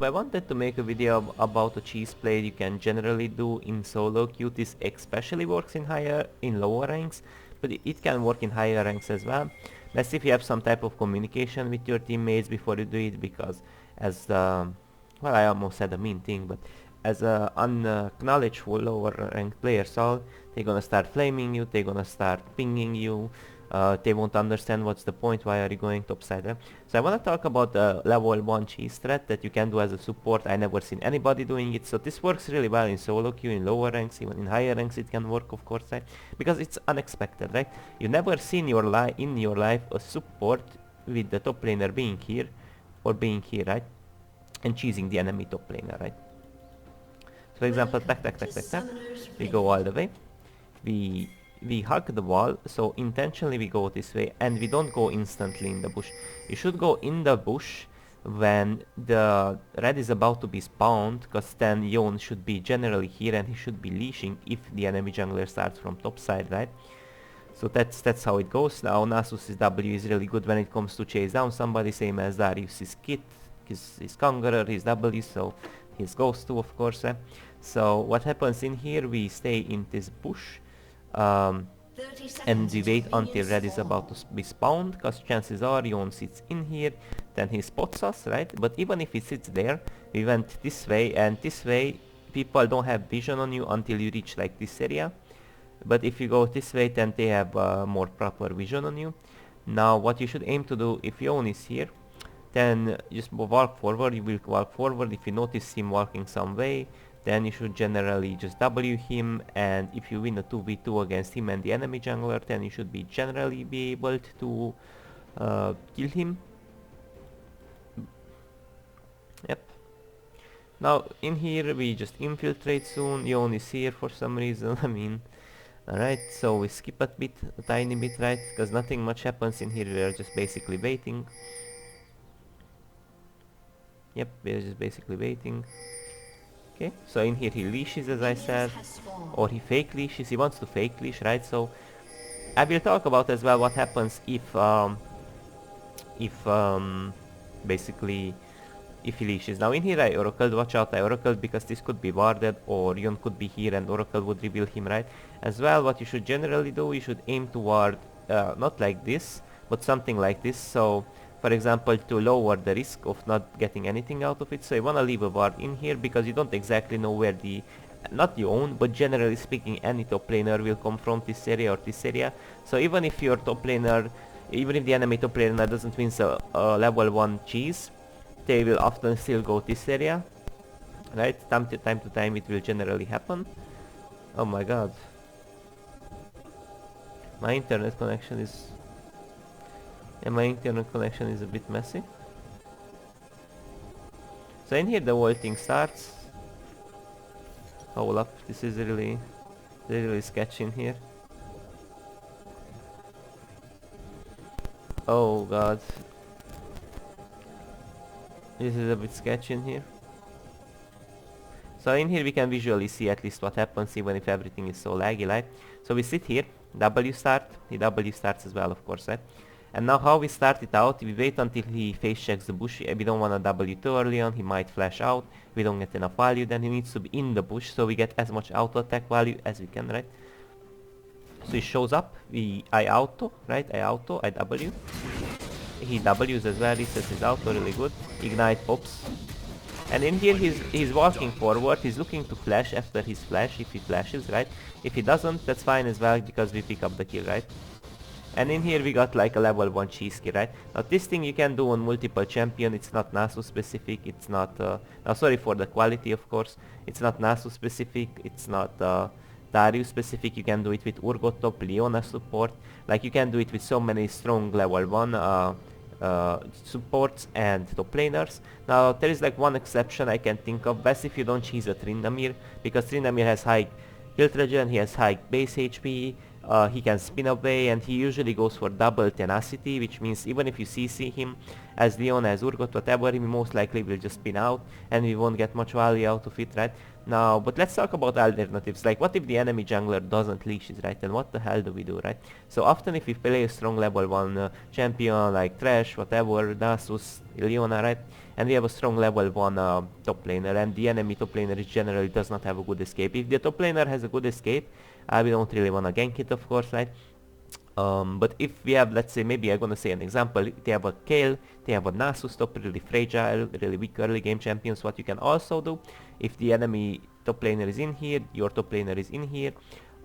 I wanted to make a video about a cheese plate you can generally do in solo queue. This especially works in lower ranks, but it can work in higher ranks as well. Let's see if you have some type of communication with your teammates before you do it, because as well, I almost said a mean thing, but as a unknowledgeable lower ranked player, so they're gonna start flaming you, they're gonna start pinging you, they won't understand what's the point, why are you going topside. So I want to talk about the level 1 cheese strat that you can do as a support. I never seen anybody doing it, so this works really well in solo queue, in lower ranks, even in higher ranks it can work, of course, right? Because it's unexpected, right? You never seen in your life a support with the top laner being here or being here, right? And cheesing the enemy top laner, right? So for example, tack, tack, tack, tack, tack. We go all the way. We we hug the wall, so intentionally we go this way, and we don't go instantly in the bush. You should go in the bush when the red is about to be spawned, because then Yon should be generally here and he should be leashing if the enemy jungler starts from top side, right? So that's how it goes. Now Nasus's W is really good when it comes to chase down somebody, same as Darius's kit, his Conqueror, his W, so his Ghost too, of course. So what happens in here, we stay in this bush, um, and we wait until red is about to be spawned, because chances are Yon sits in here, then he spots us, right? But even if he sits there, we went this way, and this way people don't have vision on you until you reach like this area. But if you go this way, then they have more proper vision on you. Now what you should aim to do, if Yon is here, then just walk forward. You will walk forward. If you notice him walking some way, then you should generally just W him, and if you win a 2v2 against him and the enemy jungler, then you should generally be able to kill him. Yep. Now in here we just infiltrate soon. Yon is here for some reason. I mean, alright, so we skip a tiny bit, right? Because nothing much happens in here. We are just basically waiting. Yep, we are just basically waiting. Okay, so in here he leashes, as I said, or he fake leashes. He wants to fake leash, right? So I will talk about as well what happens if basically if he leashes. Now in here I oracled, watch out, I oracled because this could be warded, or Yon could be here and oracle would reveal him, right? As well, what you should generally do, you should aim toward not like this, but something like this. So for example, to lower the risk of not getting anything out of it, so you wanna leave a ward in here because you don't exactly know where the, not your own, but generally speaking, any top laner will come from this area or this area. So even if your top laner, even if the enemy top laner doesn't win a level 1 cheese, they will often still go this area, right? Time to time it will generally happen. Oh my god. My internet connection is... and my internet connection is a bit messy. So in here the whole thing starts. Hold up, this is really sketchy in here. Oh god. This is a bit sketchy in here. So in here we can visually see at least what happens even if everything is so laggy, right? So we sit here, W start, he W starts as well, of course, right? And now how we start it out, we wait until he face checks the bush. We don't want to W too early on, he might flash out, we don't get enough value, then he needs to be in the bush so we get as much auto attack value as we can, right? So he shows up, I auto, right? I W. He W's as well, resets his auto, really good. Ignite pops. And in here he's walking forward, he's looking to flash after his flash, if he flashes, right? If he doesn't, that's fine as well, because we pick up the kill, right? And in here we got like a level 1 cheese key, right? Now this thing you can do on multiple champion, it's not Nasus specific, it's not... now sorry for the quality, of course. It's not Nasus specific, it's not Darius specific, you can do it with Urgot top, Leona support. Like you can do it with so many strong level 1 supports and top laners. Now there is like one exception I can think of, best if you don't cheese a Tryndamere, because Tryndamere has high health regen, he has high base HP, he can spin away, and he usually goes for double tenacity, which means even if you CC him as Leon, as Urgot, whatever, he most likely will just spin out and we won't get much value out of it, right? Now, but let's talk about alternatives. Like, what if the enemy jungler doesn't leashes, right? Then what the hell do we do, right? So often if we play a strong level 1 champion like Thresh, whatever, Nasus, Leona, right? and we have a strong level 1 top laner, and the enemy top laner generally does not have a good escape. If the top laner has a good escape, we don't really wanna gank it, of course, right? But if we have, let's say, maybe I'm gonna say an example, they have a Kale, they have a Nasus top, really fragile, really weak early game champions. What you can also do, if the enemy top laner is in here, your top laner is in here,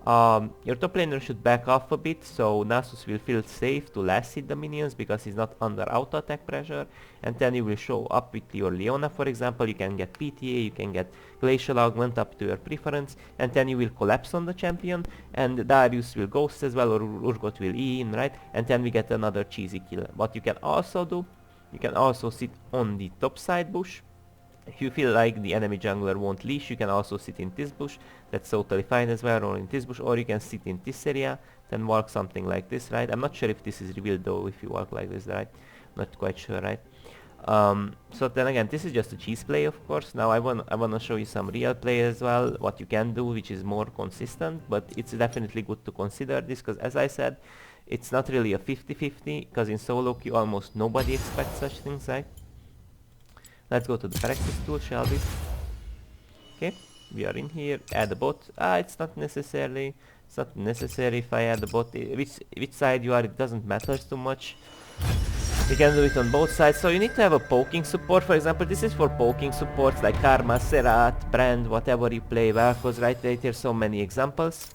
your top laner should back off a bit, so Nasus will feel safe to last hit the minions because he's not under auto attack pressure, and then you will show up with your Leona, for example. You can get PTA, you can get Glacial Augment up to your preference, and then you will collapse on the champion, and Darius will ghost as well, or Urgot will E in, right? And then we get another cheesy kill. What you can also do, you can also sit on the top side bush. If you feel like the enemy jungler won't leash, you can also sit in this bush. That's totally fine as well, or in this bush, or you can sit in this area, then walk something like this, right? I'm not sure if this is revealed though, if you walk like this, right? Not quite sure, right? So then again, this is just a cheese play, of course. Now I wanna show you some real play as well, what you can do, which is more consistent, but it's definitely good to consider this, because as I said, it's not really a 50-50, because in solo queue almost nobody expects such things, right? Let's go to the practice tool, shall we? Okay, we are in here. Add a bot. It's not necessary if I add a bot. Which side you are, it doesn't matter too much. You can do it on both sides. So you need to have a poking support. For example, this is for poking supports like Karma, Serat, Brand, whatever you play well, because right there's so many examples.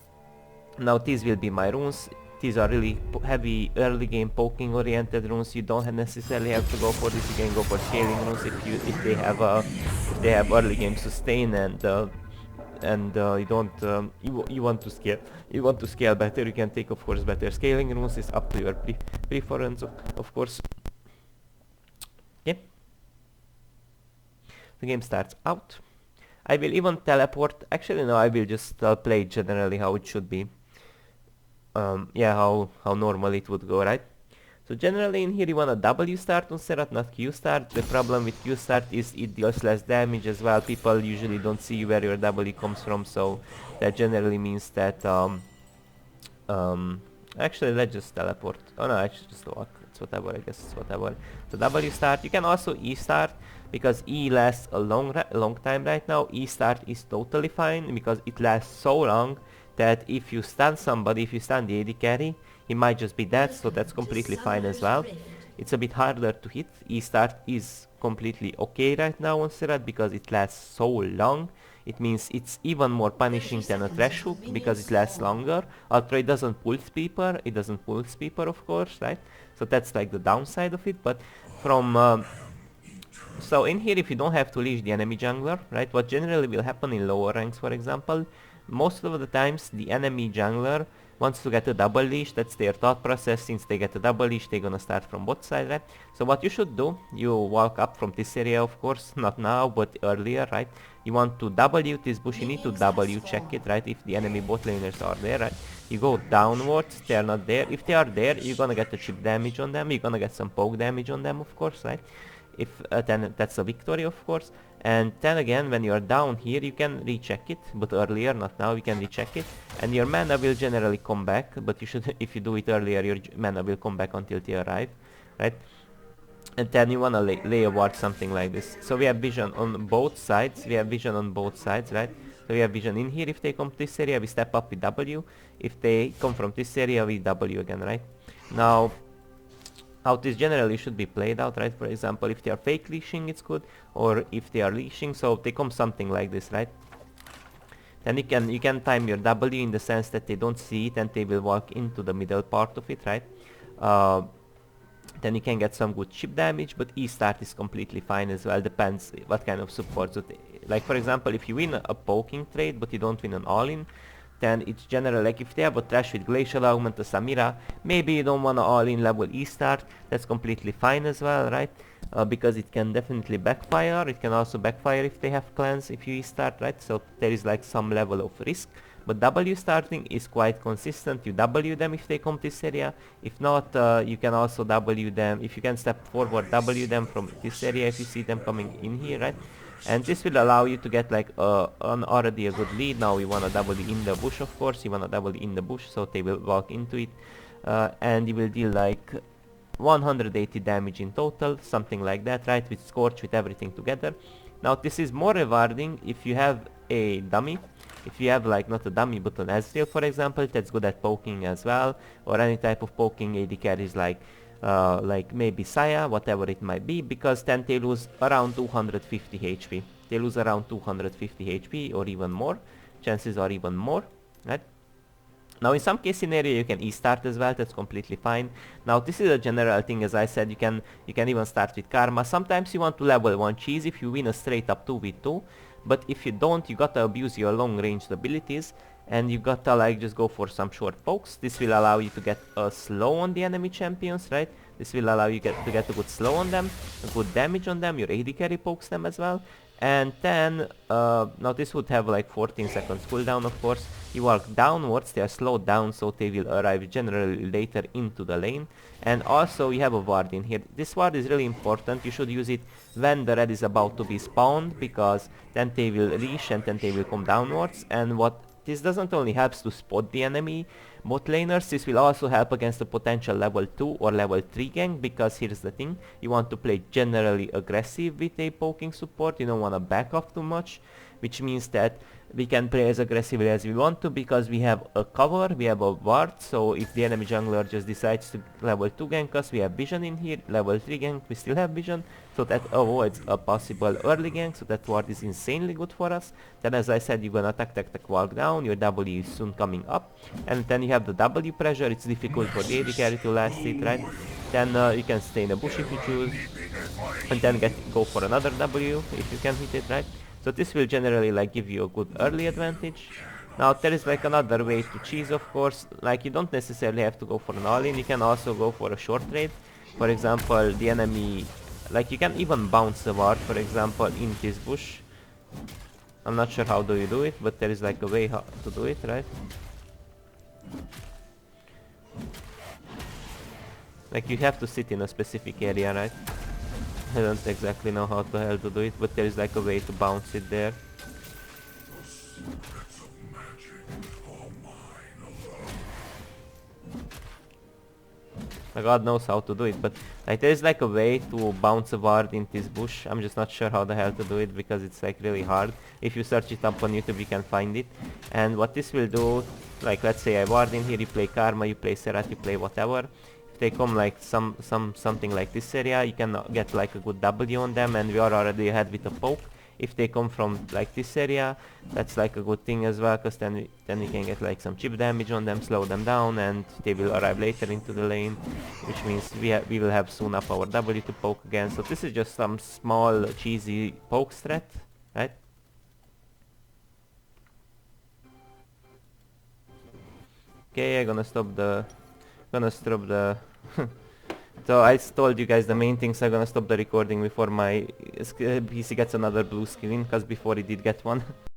Now these will be my runes. These are really heavy early game poking oriented runes. You don't necessarily have to go for this. You can go for scaling runes if they have early game sustain, and you don't you want to scale better. You can take, of course, better scaling runes. It's up to your preference, of course. Okay. The game starts out. I will even teleport. Actually, no, I will just play generally how it should be. Yeah, how normally it would go, right? So generally in here you want a W start on Serat, not Q start. The problem with Q start is it deals less damage as well. People usually don't see where your W comes from, so that generally means that actually let's just teleport. Oh no, actually just walk. It's whatever, I guess it's whatever. So W start. You can also E start, because E lasts a long time right now. E start is totally fine because it lasts so long that if you stun somebody, if you stun the AD carry, he might just be dead, so that's completely fine as well. It's a bit harder to hit. E-start is completely okay right now on Serat because it lasts so long. It means it's even more punishing than a trash hook because it lasts longer. Although it doesn't pulse peeper, of course, right? So that's like the downside of it, but from so in here, if you don't have to leash the enemy jungler, right, what generally will happen in lower ranks, for example, most of the times the enemy jungler wants to get a double leash. That's their thought process. Since they get a double leash, they're gonna start from bot side, right? So what you should do, you walk up from this area, of course, not now, but earlier, right? You want to W this bush, you need to W check it, right? If the enemy bot laners are there, right? You go downwards, they're not there. If they are there, you're gonna get the chip damage on them, you're gonna get some poke damage on them, of course, right? If then that's a victory, of course. And then again, when you're down here, you can recheck it, but earlier, not now, you can recheck it, and your mana will generally come back, but you should, if you do it earlier, your mana will come back until they arrive, right? And then you wanna lay a ward, something like this. So we have vision on both sides, right? So we have vision in here. If they come to this area, we step up with W. If they come from this area, we W again, right? Now, how this generally should be played out, right? For example, if they are fake leashing, it's good, or if they are leashing, so they come something like this, right? Then you can time your W in the sense that they don't see it and they will walk into the middle part of it, right? Then you can get some good chip damage, but E-start is completely fine as well. Depends what kind of support. So like for example, if you win a poking trade but you don't win an all-in, then it's generally like if they have a trash with Glacial Augment or Samira, maybe you don't wanna all-in level E-start. That's completely fine as well, right? Because it can definitely backfire. It can also backfire if they have clans, if you E-start, right? So there is like some level of risk. But W starting is quite consistent. You W them if they come to this area. If not, you can also W them. If you can step forward, W them from this area if you see them coming in here, right? And this will allow you to get like already a good lead. Now you wanna W in the bush, of course. You wanna W in the bush, so they will walk into it, and you will deal like 180 damage in total, something like that, right, with Scorch, with everything together. Now this is more rewarding if you have a dummy. If you have like not a dummy but an Ezreal, for example, that's good at poking as well, or any type of poking AD carries like maybe Saya, whatever it might be, because then they lose around 250 HP. They lose around 250 HP or even more. Chances are even more, right? Now in some case scenario you can e-start as well, that's completely fine. Now this is a general thing, as I said, you can even start with Karma. Sometimes you want to level 1 cheese if you win a straight up 2v2, but if you don't, you gotta abuse your long ranged abilities and you gotta like just go for some short pokes. This will allow you to get a slow on the enemy champions, right? This will allow you to get a good slow on them, a good damage on them, your AD carry pokes them as well. And then, now this would have like 14 seconds cooldown, of course. You walk downwards, they are slowed down, so they will arrive generally later into the lane. And also you have a ward in here. This ward is really important. You should use it when the red is about to be spawned, because then they will leash and then they will come downwards. And what this doesn't only helps to spot the enemy bot laners, this will also help against the potential level 2 or level 3 gank, because here's the thing, you want to play generally aggressive with a poking support, you don't want to back off too much, which means that we can play as aggressively as we want to because we have a cover, we have a ward, so if the enemy jungler just decides to level 2 gank us, we have vision in here, level 3 gank, we still have vision, so that avoids a possible early gank, so that ward is insanely good for us. Then as I said, you're gonna attack, walk down, your W is soon coming up, and then you have the W pressure, it's difficult for the AD carry to last it, right? Then you can stay in a bush if you choose, and then go for another W if you can hit it, right? So this will generally like give you a good early advantage. Now there is like another way to cheese, of course, like you don't necessarily have to go for an all-in, you can also go for a short trade. For example, the enemy, like you can even bounce the ward, for example, in this bush. I'm not sure how do you do it, but there is like a way how to do it, right? Like you have to sit in a specific area, right? I don't exactly know how the hell to do it, but there is like a way to bounce it there. God knows how to do it, but like there is like a way to bounce a ward in this bush. I'm just not sure how the hell to do it because it's like really hard. If you search it up on YouTube, you can find it. And what this will do, like let's say I ward in here, you play Karma, you play Strat, you play whatever. They come like something like this area, you can get like a good W on them, and we are already ahead with a poke. If they come from like this area, that's like a good thing as well, because then we can get like some chip damage on them, slow them down, and they will arrive later into the lane, which means we will have soon up our W to poke again. So this is just some small cheesy poke strat, right? Okay, I'm gonna stop the so I told you guys the main things. I'm gonna stop the recording before my PC gets another blue screen, because before it did get one.